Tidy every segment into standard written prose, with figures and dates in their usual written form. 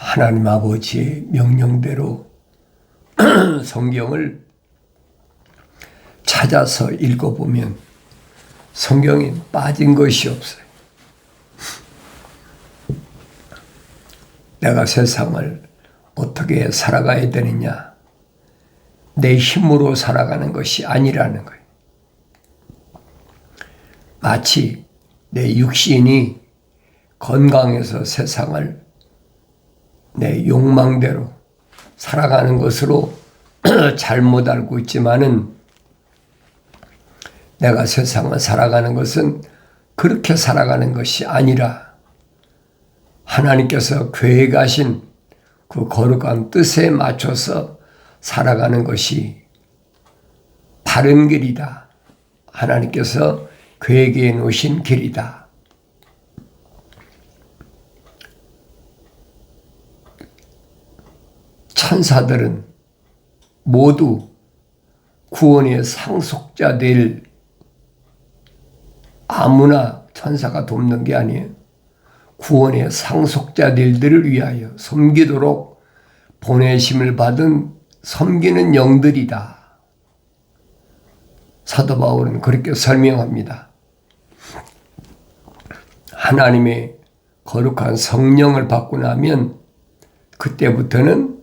하나님 아버지의 명령대로 성경을 찾아서 읽어보면 성경에 빠진 것이 없어요. 내가 세상을 어떻게 살아가야 되느냐, 내 힘으로 살아가는 것이 아니라는 거예요. 마치 내 육신이 건강해서 세상을 내 욕망대로 살아가는 것으로 잘못 알고 있지만은, 내가 세상을 살아가는 것은 그렇게 살아가는 것이 아니라 하나님께서 계획하신 그 거룩한 뜻에 맞춰서 살아가는 것이 바른 길이다. 하나님께서 계획해 놓으신 길이다. 천사들은 모두 구원의 상속자 될, 아무나 천사가 돕는 게 아니에요. 구원의 상속자들을 위하여 섬기도록 보내심을 받은 섬기는 영들이다. 사도 바울은 그렇게 설명합니다. 하나님의 거룩한 성령을 받고 나면 그때부터는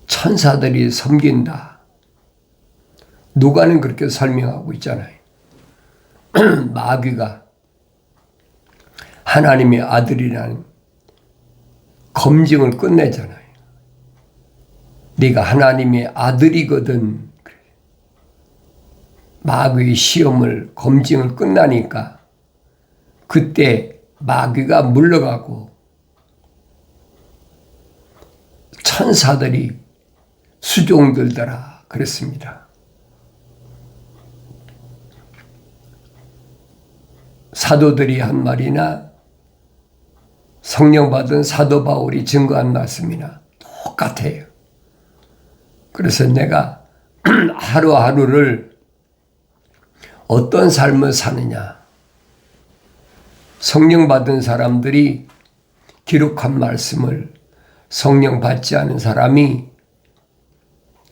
천사들이 섬긴다. 누가는 그렇게 설명하고 있잖아요. 마귀가 하나님의 아들이라는 검증을 끝내잖아요. 네가 하나님의 아들이거든. 마귀의 시험을, 검증을 끝나니까 그때 마귀가 물러가고 천사들이 수종들더라 그랬습니다. 사도들이 한 말이나 성령 받은 사도 바울이 증거한 말씀이나 똑같아요. 그래서 내가 하루하루를 어떤 삶을 사느냐, 성령 받은 사람들이 기록한 말씀을 성령 받지 않은 사람이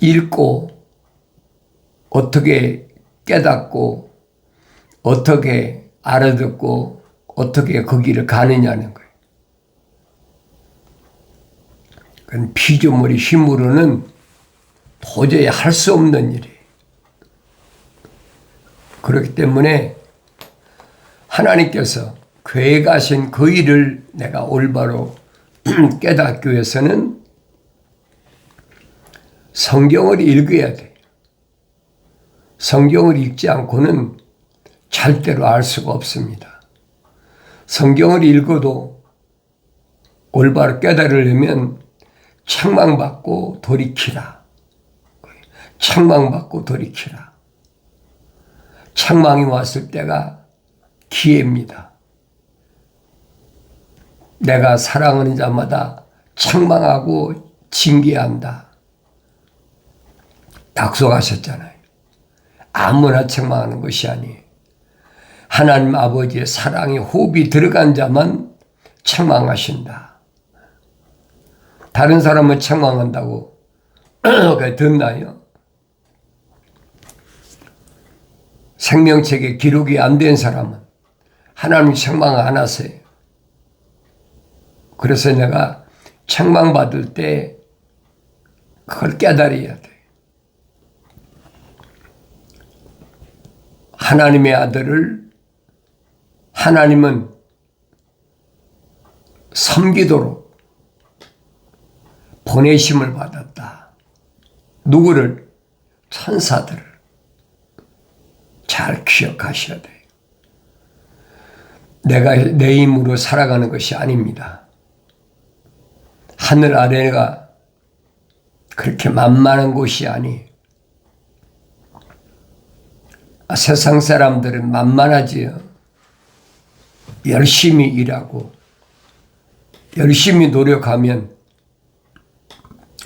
읽고 어떻게 깨닫고 어떻게 알아듣고 어떻게 그 길을 가느냐는 거예요. 그건 피조물의 힘으로는 도저히 할 수 없는 일이에요. 그렇기 때문에 하나님께서 계획하신 그 일을 내가 올바로 깨닫기 위해서는 성경을 읽어야 돼요. 성경을 읽지 않고는 절대로 알 수가 없습니다. 성경을 읽어도 올바로 깨달으려면 책망받고 돌이키라. 책망받고 돌이키라. 책망이 왔을 때가 기회입니다. 내가 사랑하는 자마다 책망하고 징계한다. 약속하셨잖아요. 아무나 책망하는 것이 아니에요. 하나님 아버지의 사랑의 호흡이 들어간 자만 책망하신다. 다른 사람은 책망한다고 듣나요? 생명책에 기록이 안 된 사람은 하나님 책망 안 하세요. 그래서 내가 책망받을 때 그걸 깨달아야 돼. 하나님의 아들을 하나님은 섬기도록 보내심을 받았다. 누구를? 천사들을. 잘 기억하셔야 돼요. 내가 내 힘으로 살아가는 것이 아닙니다. 하늘 아래가 그렇게 만만한 곳이 아니에요. 세상 사람들은 만만하지요. 열심히 일하고 열심히 노력하면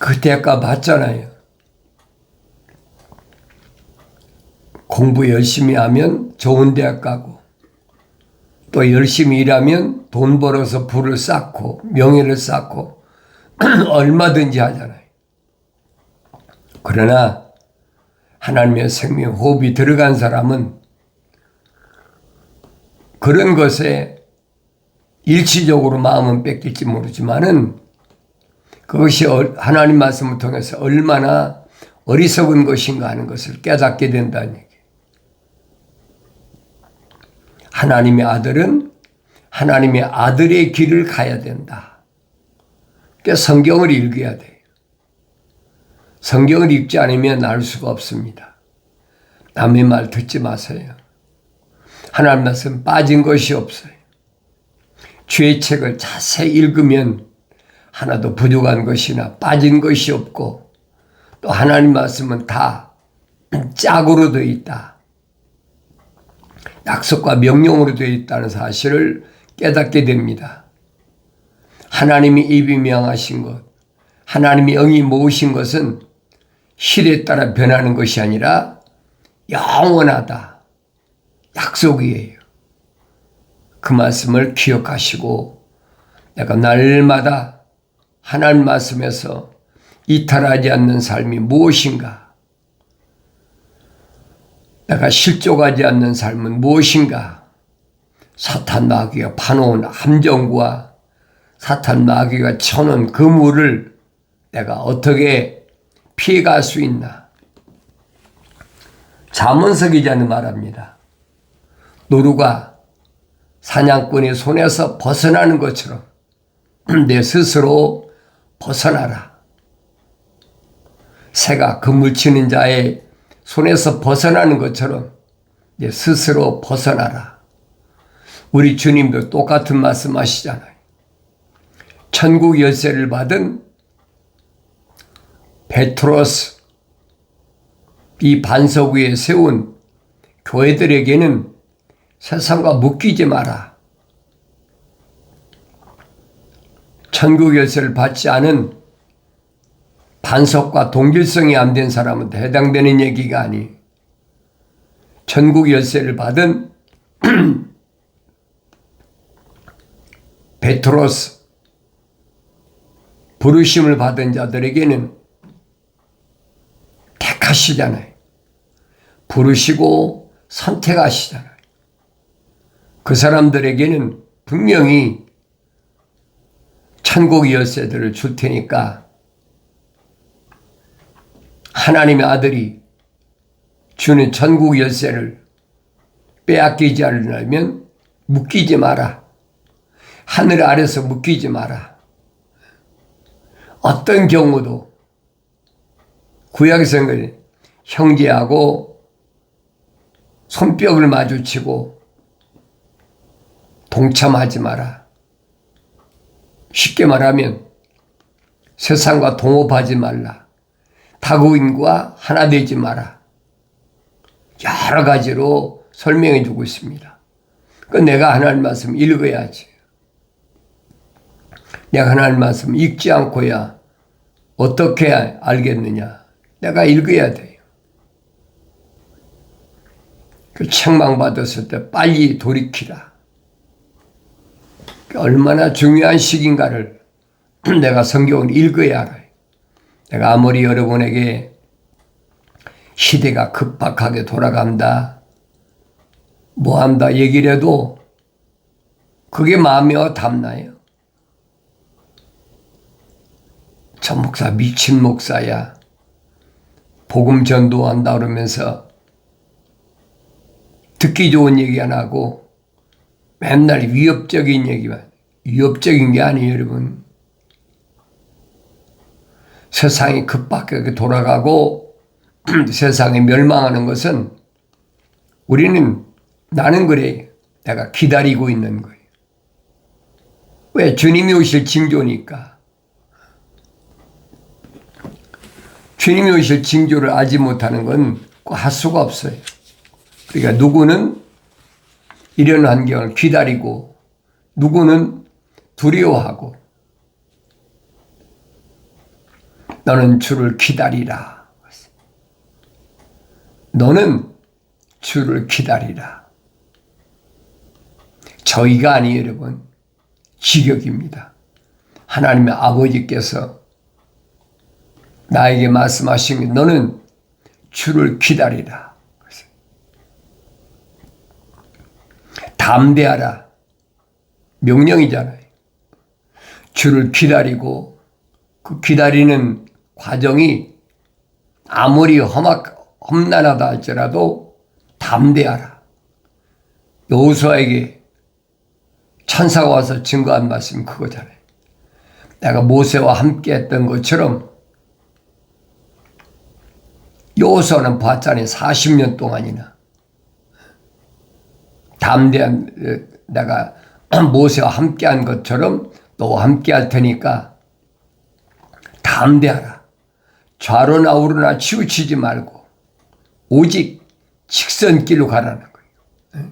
그 대가 받잖아요. 공부 열심히 하면 좋은 대학 가고 또 열심히 일하면 돈 벌어서 부를 쌓고 명예를 쌓고 얼마든지 하잖아요. 그러나 하나님의 생명 호흡이 들어간 사람은 그런 것에 일시적으로 마음은 뺏길지 모르지만은 그것이 하나님 말씀을 통해서 얼마나 어리석은 것인가 하는 것을 깨닫게 된다는 얘기예요. 하나님의 아들은 하나님의 아들의 길을 가야 된다. 그러니까 성경을 읽어야 돼요. 성경을 읽지 않으면 알 수가 없습니다. 남의 말 듣지 마세요. 하나님 말씀 빠진 것이 없어요. 주의 책을 자세히 읽으면 하나도 부족한 것이나 빠진 것이 없고 또 하나님 말씀은 다 짝으로 되어 있다. 약속과 명령으로 되어 있다는 사실을 깨닫게 됩니다. 하나님이 입이 명하신 것, 하나님이 영이 모으신 것은 시대에 따라 변하는 것이 아니라 영원하다. 약속이에요. 그 말씀을 기억하시고 내가 날마다 하나님 말씀에서 이탈하지 않는 삶이 무엇인가? 내가 실족하지 않는 삶은 무엇인가? 사탄 마귀가 파놓은 함정과 사탄 마귀가 쳐놓은 그물을 내가 어떻게 피해갈 수 있나? 잠언서 기자는 말합니다. 노루가 사냥꾼의 손에서 벗어나는 것처럼 내 스스로 벗어나라. 새가 그물치는 자의 손에서 벗어나는 것처럼 내 스스로 벗어나라. 우리 주님도 똑같은 말씀 하시잖아요. 천국 열쇠를 받은 베드로스 이 반석 위에 세운 교회들에게는 세상과 묶이지 마라. 천국 열쇠를 받지 않은 반석과 동질성이 안 된 사람한테 해당되는 얘기가 아니. 천국 열쇠를 받은 베드로스 부르심을 받은 자들에게는 택하시잖아요. 부르시고 선택하시잖아요. 그 사람들에게는 분명히 천국 열쇠들을 줄 테니까 하나님의 아들이 주는 천국 열쇠를 빼앗기지 않으려면 묶이지 마라. 하늘 아래서 묶이지 마라. 어떤 경우도 구약성을 형제하고 손뼉을 마주치고 동참하지 마라. 쉽게 말하면 세상과 동업하지 말라. 타국인과 하나 되지 마라. 여러 가지로 설명해 주고 있습니다. 내가 하나님 말씀 읽어야지. 내가 하나님 말씀 읽지 않고야 어떻게 알겠느냐. 내가 읽어야 돼요. 그 책망받았을 때 빨리 돌이키라. 얼마나 중요한 시기인가를 내가 성경을 읽어야 알아요. 내가 아무리 여러분에게 시대가 급박하게 돌아간다, 뭐한다 얘기를 해도 그게 마음에 닿나요? 저 목사 미친 목사야. 복음 전도한다 그러면서 듣기 좋은 얘기 안 하고 맨날 위협적인 얘기만. 위협적인 게 아니에요, 여러분. 세상이 급박하게 돌아가고 세상이 멸망하는 것은 나는 그래. 내가 기다리고 있는 거예요. 왜? 주님이 오실 징조니까. 주님이 오실 징조를 알지 못하는 건 할 수가 없어요. 그러니까 누구는 이런 환경을 기다리고 누구는 두려워하고 너는 주를 기다리라. 너는 주를 기다리라. 저희가 아니에요, 여러분. 지격입니다. 하나님의 아버지께서 나에게 말씀하신 게 너는 주를 기다리라. 담대하라. 명령이잖아요. 주를 기다리고 그 기다리는 과정이 아무리 험난하다 할지라도 담대하라. 여호수아에게 천사가 와서 증거한 말씀이 그거잖아요. 내가 모세와 함께 했던 것처럼 여호수아는 봤잖아요. 40년 동안이나. 담대한 내가 모세와 함께한 것처럼 너와 함께할 테니까 담대하라. 좌로나 우로나 치우치지 말고 오직 직선길로 가라는 거예요.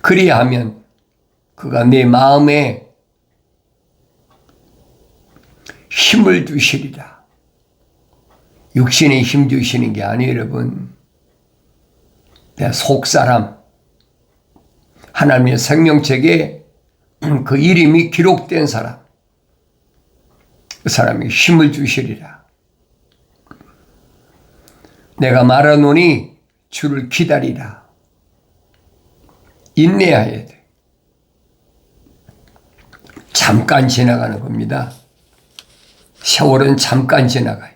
그리하면 그가 내 마음에 힘을 주시리라. 육신에 힘 주시는 게 아니에요, 여러분. 내 속사람, 하나님의 생명책에 그 이름이 기록된 사람, 그 사람에게 힘을 주시리라. 내가 말하노니 주를 기다리라. 인내해야 돼. 잠깐 지나가는 겁니다. 세월은 잠깐 지나가요.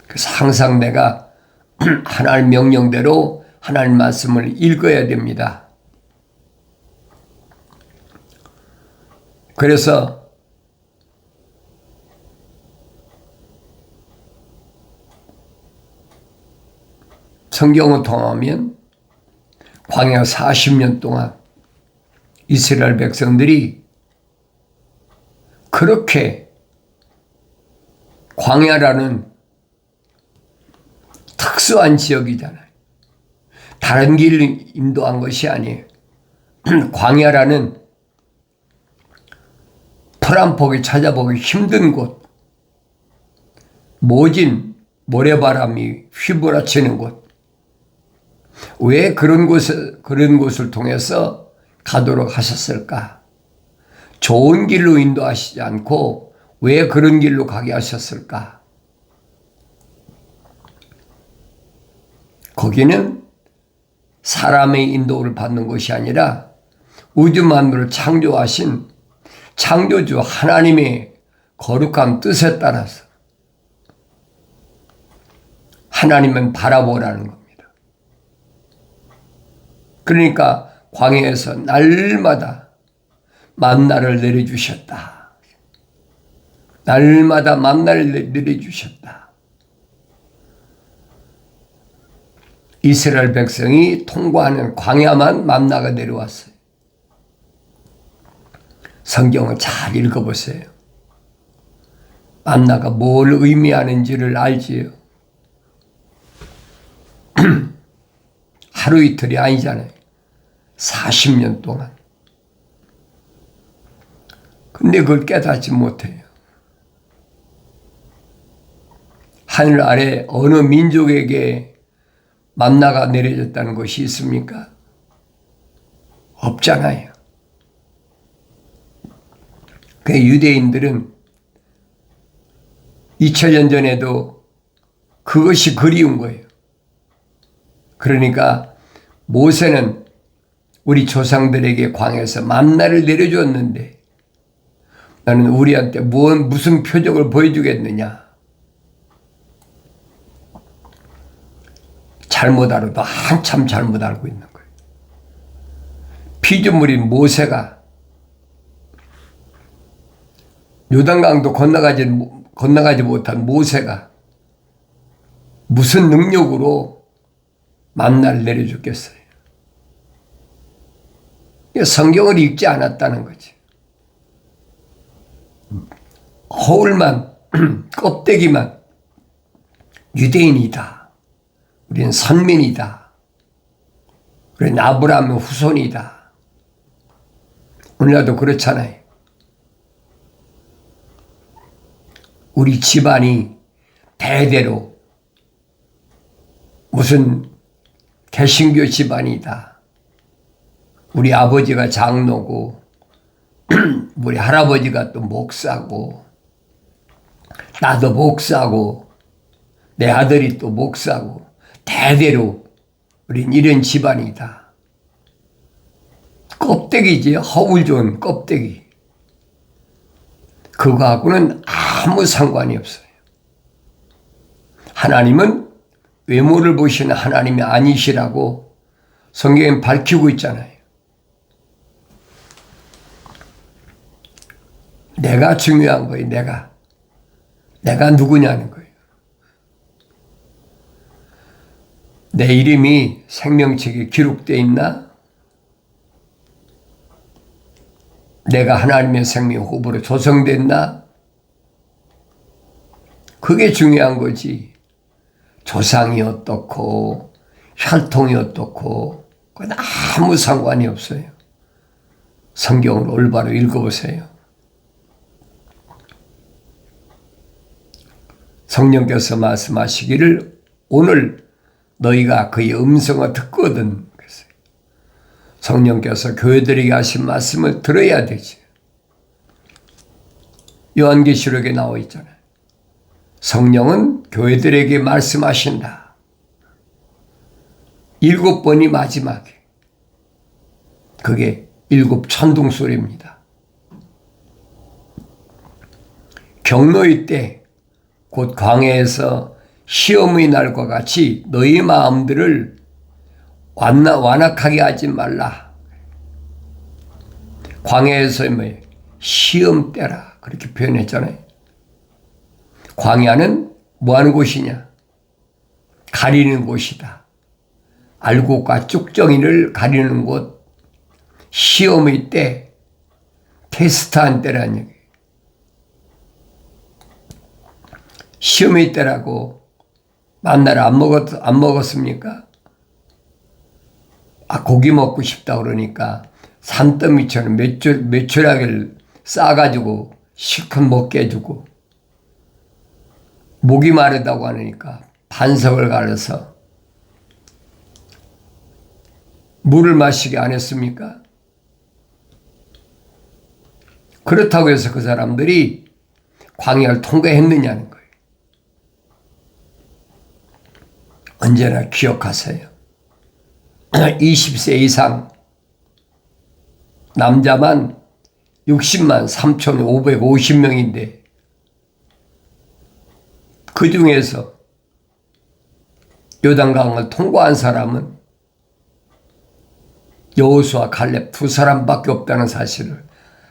그래서 항상 내가 하나님 명령대로 하나님 말씀을 읽어야 됩니다. 그래서 성경을 통하면 광야 40년 동안 이스라엘 백성들이 그렇게 광야라는 특수한 지역이잖아요. 다른 길을 인도한 것이 아니에요. 광야라는 풀 한 폭이 찾아보기 힘든 곳, 모진 모래바람이 휘몰아치는 곳. 왜 그런 곳을 통해서 가도록 하셨을까? 좋은 길로 인도하시지 않고 왜 그런 길로 가게 하셨을까? 거기는 사람의 인도를 받는 것이 아니라 우주 만물을 창조하신 창조주 하나님의 거룩한 뜻에 따라서 하나님은 바라보라는 겁니다. 그러니까 광야에서 날마다 만나를 내려주셨다. 날마다 만나를 내려주셨다. 이스라엘 백성이 통과하는 광야만 만나가 내려왔어요. 성경을 잘 읽어보세요. 만나가 뭘 의미하는지를 알지요. 하루 이틀이 아니잖아요. 40년 동안. 근데 그걸 깨닫지 못해요. 하늘 아래 어느 민족에게 만나가 내려졌다는 것이 있습니까? 없잖아요. 그 유대인들은 2000년 전에도 그것이 그리운 거예요. 그러니까 모세는 우리 조상들에게 광야에서 만나를 내려줬는데 나는 우리한테 무슨 표적을 보여주겠느냐. 잘못 알아도 한참 잘못 알고 있는 거예요. 피조물인 모세가 요단강도 건너가지 못한 모세가 무슨 능력으로 만나를 내려줬겠어요. 성경을 읽지 않았다는 거지. 허울만 껍데기만 유대인이다. 우리는 선민이다. 우리는 아브라함의 후손이다. 오늘날도 그렇잖아요. 우리 집안이 대대로 무슨 개신교 집안이다. 우리 아버지가 장로고 우리 할아버지가 또 목사고 나도 목사고 내 아들이 또 목사고 대대로 우린 이런 집안이다. 껍데기지, 허울 좋은 껍데기. 그거하고는 아무 상관이 없어요. 하나님은 외모를 보시는 하나님이 아니시라고 성경에 밝히고 있잖아요. 내가 중요한 거예요. 내가 누구냐는 거예요. 내 이름이 생명책에 기록되어 있나? 내가 하나님의 생명 후보로 조성됐나? 그게 중요한 거지. 조상이 어떻고 혈통이 어떻고 그건 아무 상관이 없어요. 성경을 올바로 읽어보세요. 성령께서 말씀하시기를 오늘 너희가 그의 음성을 듣거든. 성령께서 교회들에게 하신 말씀을 들어야 되지. 요한계시록에 나와 있잖아요. 성령은 교회들에게 말씀하신다. 7번이 마지막에. 그게 7 천둥소리입니다. 경노의 때 곧 광야에서 시험의 날과 같이 너희 마음들을 완악하게 하지 말라. 광야에서 시험 때라 그렇게 표현했잖아요. 광야는 뭐 하는 곳이냐? 가리는 곳이다. 알곡과 쭉정이를 가리는 곳. 시험의 때, 테스트한 때라는 얘기예요. 시험의 때라고 만나를 안 먹었습니까? 고기 먹고 싶다 그러니까 산더미처럼 메추라기를 싸가지고 실컷 먹게 해주고, 목이 마르다고 하니까 반석을 갈아서 물을 마시게 안 했습니까? 그렇다고 해서 그 사람들이 광야를 통과했느냐는 거예요. 언제나 기억하세요. 20세 이상 남자만 60만 3,550명인데 그 중에서 요단강을 통과한 사람은 여호수아 갈렙 2사람밖에 없다는 사실을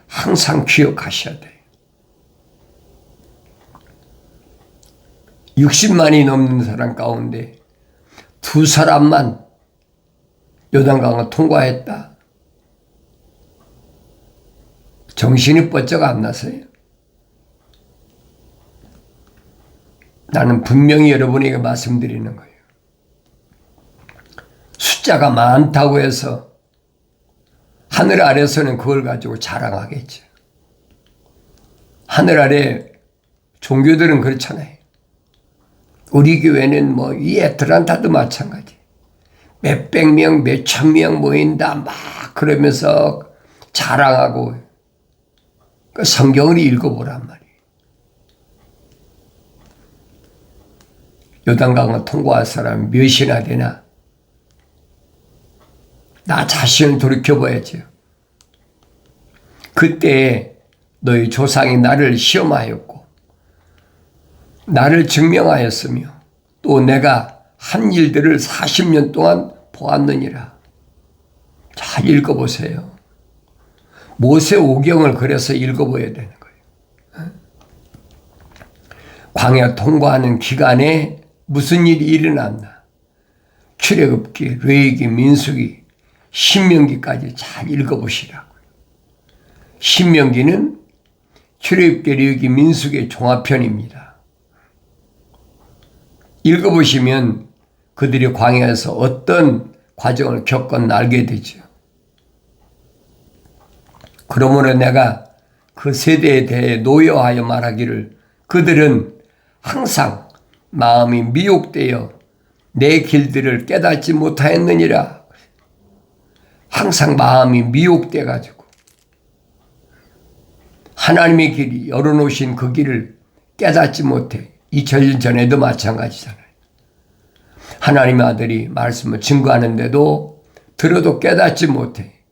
항상 기억하셔야 돼요. 60만이 넘는 사람 가운데 2사람만 요단강을 통과했다. 정신이 번쩍 안 나서요. 나는 분명히 여러분에게 말씀드리는 거예요. 숫자가 많다고 해서 하늘 아래서는 그걸 가지고 자랑하겠죠. 하늘 아래 종교들은 그렇잖아요. 우리 교회는 이 애틀란타도 마찬가지. 몇백 명, 몇천 명 모인다 막 그러면서 자랑하고 그 성경을 읽어보란 말이에요. 요단강을 통과할 사람이 몇이나 되나? 나 자신을 돌이켜봐야죠. 그때 너희 조상이 나를 시험하였고 나를 증명하였으며 또 내가 한 일들을 40년 동안 보았느니라. 잘 읽어보세요. 모세 오경을 그래서 읽어봐야 되는 거예요. 광야 통과하는 기간에 무슨 일이 일어났나? 출애굽기, 레위기, 민수기, 신명기까지 잘 읽어보시라고요. 신명기는 출애굽기, 레위기, 민수기의 종합편입니다. 읽어보시면 그들이 광야에서 어떤 과정을 겪었나 알게 되죠. 그러므로 내가 그 세대에 대해 노여하여 말하기를 그들은 항상 마음이 미혹되어 내 길들을 깨닫지 못하였느니라. 항상 마음이 미혹돼 가지고 하나님의 길이 열어놓으신 그 길을 깨닫지 못해. 2000년 전에도 마찬가지잖아요. 하나님의 아들이 말씀을 증거하는데도 들어도 깨닫지 못해.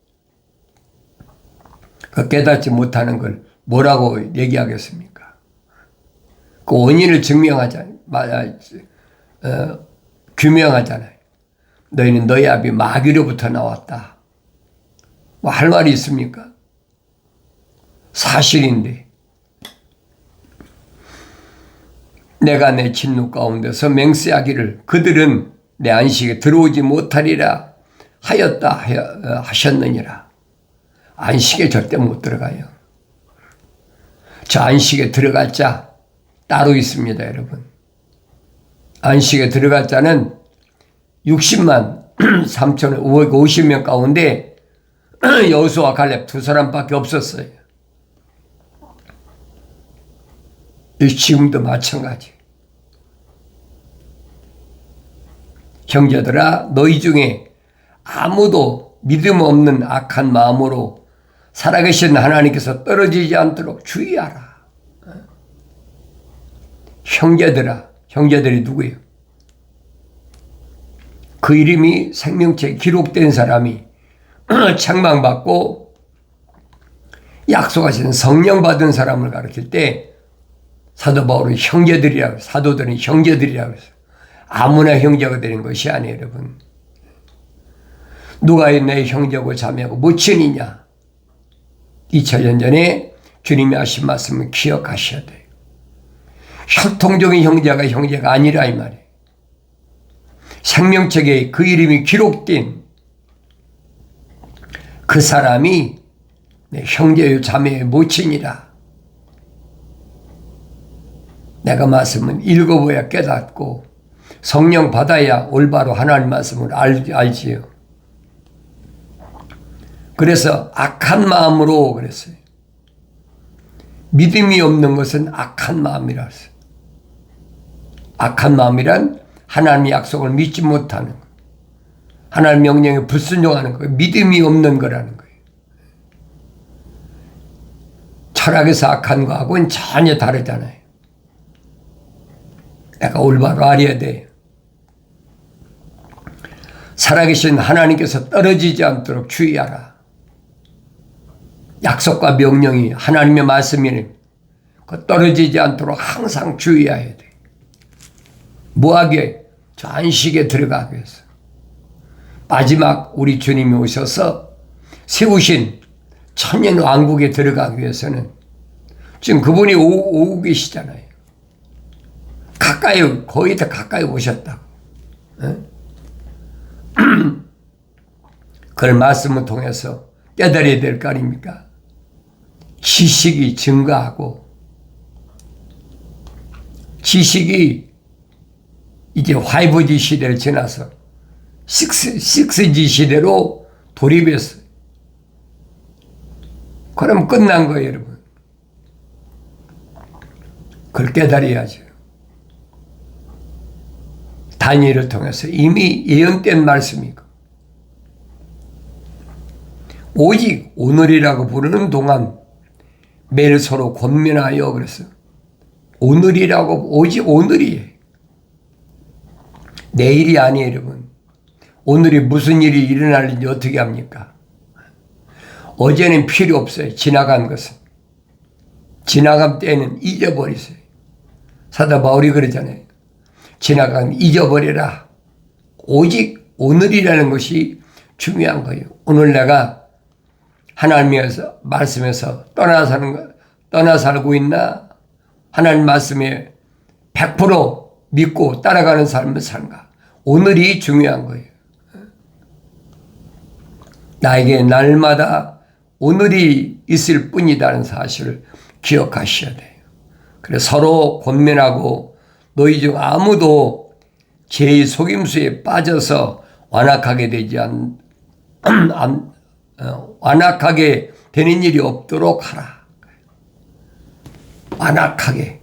그 깨닫지 못하는 걸 뭐라고 얘기하겠습니까? 그 원인을 규명하잖아요. 너희는 너희 아비 마귀로부터 나왔다. 뭐 할 말이 있습니까? 사실인데 내가 내 진노 가운데서 맹세하기를 그들은 내 안식에 들어오지 못하리라 하였다 하셨느니라. 안식에 절대 못 들어가요. 저 안식에 들어갈 자 따로 있습니다, 여러분. 안식에 들어갈 자는 60만 3,550명 가운데 여호수아와 갈렙 두 사람밖에 없었어요. 지금도 마찬가지. 형제들아, 너희 중에 아무도 믿음 없는 악한 마음으로 살아계신 하나님께서 떨어지지 않도록 주의하라. 형제들아, 형제들이 누구예요? 그 이름이 생명체에 기록된 사람이 책망받고 약속하신 성령 받은 사람을 가르칠 때 사도 바울은 형제들이라고, 사도들은 형제들이라고 해서 아무나 형제가 되는 것이 아니에요, 여러분. 누가 내 형제고 자매고 모친이냐? 2000년 전에 주님이 하신 말씀을 기억하셔야 돼요. 혈통적인 형제가 아니라 이 말이에요. 생명책에 그 이름이 기록된 그 사람이 내 형제요 자매의 모친이라. 내가 말씀은 읽어봐야 깨닫고 성령 받아야 올바로 하나님 말씀을 알지요. 그래서 악한 마음으로 그랬어요. 믿음이 없는 것은 악한 마음이라 했어요. 악한 마음이란 하나님의 약속을 믿지 못하는 것. 하나님 명령에 불순종하는 거예요. 믿음이 없는 거라는 거예요. 철학에서 악한 거하고는 전혀 다르잖아요. 내가 올바로 알아야 돼요. 살아계신 하나님께서 떨어지지 않도록 주의하라. 약속과 명령이 하나님의 말씀이니 그 떨어지지 않도록 항상 주의해야 돼. 뭐하게? 저 안식에 들어가기 위해서. 마지막 우리 주님이 오셔서 세우신 천년 왕국에 들어가기 위해서는 지금 그분이 오고 계시잖아요. 가까이, 거의 다 가까이 오셨다고. 그걸 말씀을 통해서 깨달아야 될 거 아닙니까? 지식이 증가하고 지식이 이제 5G 시대를 지나서 6G 시대로 돌입했어요. 그럼 끝난 거예요, 여러분. 그걸 깨달아야죠. 다니엘을 통해서 이미 예언된 말씀이고 오직 오늘이라고 부르는 동안 매일 서로 권면하여 그랬어요. 오늘이라고, 오직 오늘이에요. 내일이 아니에요, 여러분. 오늘이 무슨 일이 일어날는지 어떻게 합니까? 어제는 필요 없어요. 지나간 것은. 지나간 때는 잊어버리세요. 사도 바울이 그러잖아요. 지나간 잊어버려라. 오직 오늘이라는 것이 중요한 거예요. 오늘 내가 하나님에서 말씀에서 떠나 살고 있나? 하나님 말씀에 100% 믿고 따라가는 삶을 산가? 오늘이 중요한 거예요. 나에게 날마다 오늘이 있을 뿐이라는 사실을 기억하셔야 돼요. 그래서 서로 권면하고 너희 중 아무도 죄의 속임수에 빠져서 완악하게 되는 일이 없도록 하라. 완악하게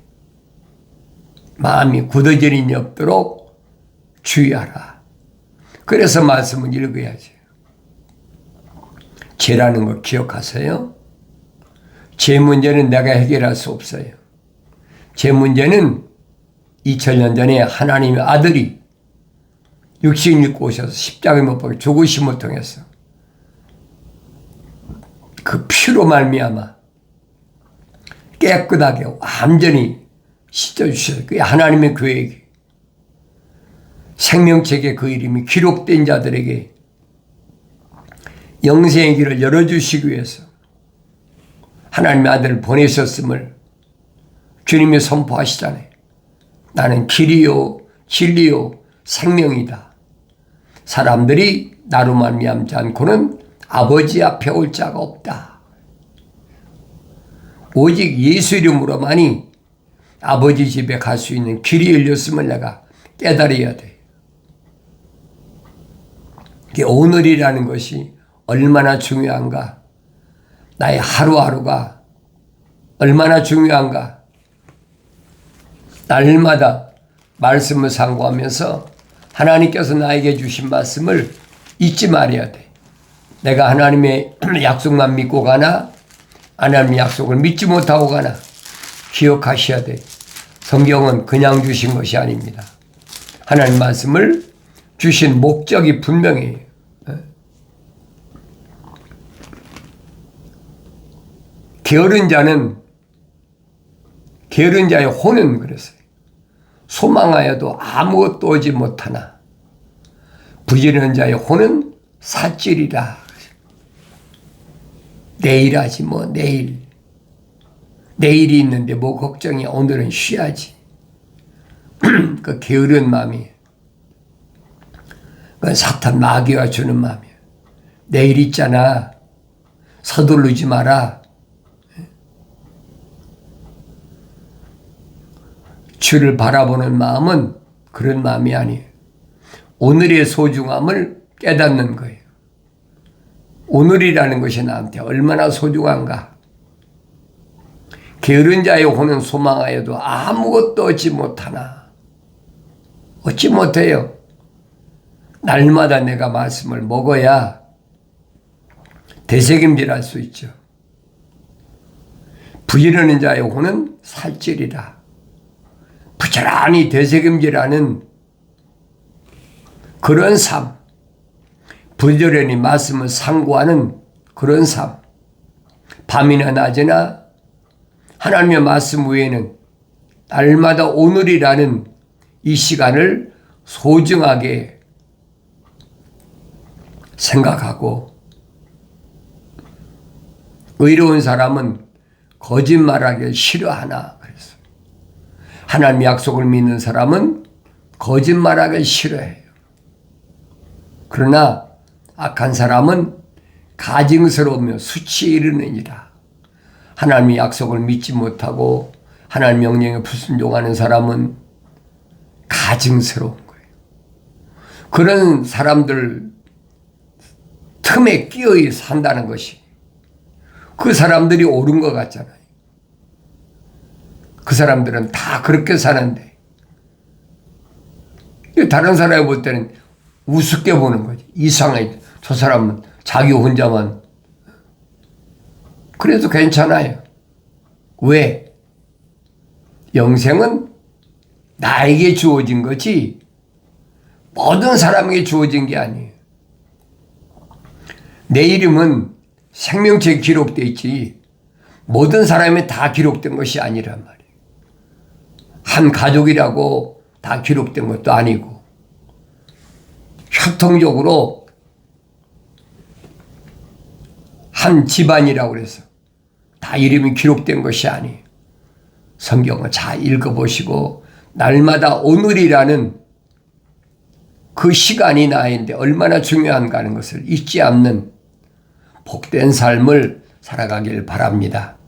마음이 굳어지는 일이 없도록 주의하라. 그래서 말씀을 읽어야지. 죄라는 거 기억하세요? 죄 문제는 내가 해결할 수 없어요. 죄 문제는 2000년 전에 하나님의 아들이 육신 입고 오셔서 십자가에 못 박혀 죽으심을 통해서 그 피로 말미암아 깨끗하게 완전히 씻어주셔서 그게 하나님의 계획이 생명책에 그 이름이 기록된 자들에게 영생의 길을 열어주시기 위해서 하나님의 아들을 보내셨음을 주님이 선포하시잖아요. 나는 길이요 진리요 생명이다. 사람들이 나로 말미암지 않고는 아버지 앞에 올 자가 없다. 오직 예수 이름으로만이 아버지 집에 갈 수 있는 길이 열렸음을 내가 깨달아야 돼. 오늘이라는 것이 얼마나 중요한가. 나의 하루하루가 얼마나 중요한가. 날마다 말씀을 상고하면서 하나님께서 나에게 주신 말씀을 잊지 말아야 돼. 내가 하나님의 약속만 믿고 가나 하나님의 약속을 믿지 못하고 가나 기억하셔야 돼. 성경은 그냥 주신 것이 아닙니다. 하나님 말씀을 주신 목적이 분명해요. 게으른 자의 혼은 그랬어요. 소망하여도 아무것도 오지 못하나 부지런한 자의 혼은 사찔이라. 내일 하지 뭐 내일이 있는데 뭐 걱정이야. 오늘은 쉬어야지. 그 게으른 마음이에요. 그건 사탄 마귀가 주는 마음이에요. 내일 있잖아. 서두르지 마라. 주를 바라보는 마음은 그런 마음이 아니에요. 오늘의 소중함을 깨닫는 거예요. 오늘이라는 것이 나한테 얼마나 소중한가. 게으른 자의 혼은 소망하여도 아무것도 얻지 못하나. 얻지 못해요. 날마다 내가 말씀을 먹어야 되새김질할 수 있죠. 부지런한 자의 혼은 살찌리라. 부지런히 되새김질하는 그런 삶, 부지런히 말씀을 상고하는 그런 삶, 밤이나 낮이나 하나님의 말씀 외에는 날마다 오늘이라는 이 시간을 소중하게 생각하고, 의로운 사람은 거짓말하기를 싫어하나 그랬어요. 하나님의 약속을 믿는 사람은 거짓말하기를 싫어해요. 그러나 악한 사람은 가증스러우며 수치에 이르느니라. 하나님의 약속을 믿지 못하고 하나님의 명령에 불순종하는 사람은 가증스러운 거예요. 그런 사람들 틈에 끼어 산다는 것이 그 사람들이 옳은 것 같잖아요. 그 사람들은 다 그렇게 사는데 다른 사람이 볼 때는 우습게 보는 거지. 이상해. 저 사람은 자기 혼자만. 그래도 괜찮아요. 왜? 영생은 나에게 주어진 거지 모든 사람에게 주어진 게 아니에요. 내 이름은 생명책에 기록되어 있지 모든 사람이 다 기록된 것이 아니란 말이에요. 한 가족이라고 다 기록된 것도 아니고 협통적으로 한 집안이라고 그래서 다 이름이 기록된 것이 아니에요. 성경을 잘 읽어보시고 날마다 오늘이라는 그 시간이 나인데 얼마나 중요한가 하는 것을 잊지 않는 복된 삶을 살아가길 바랍니다.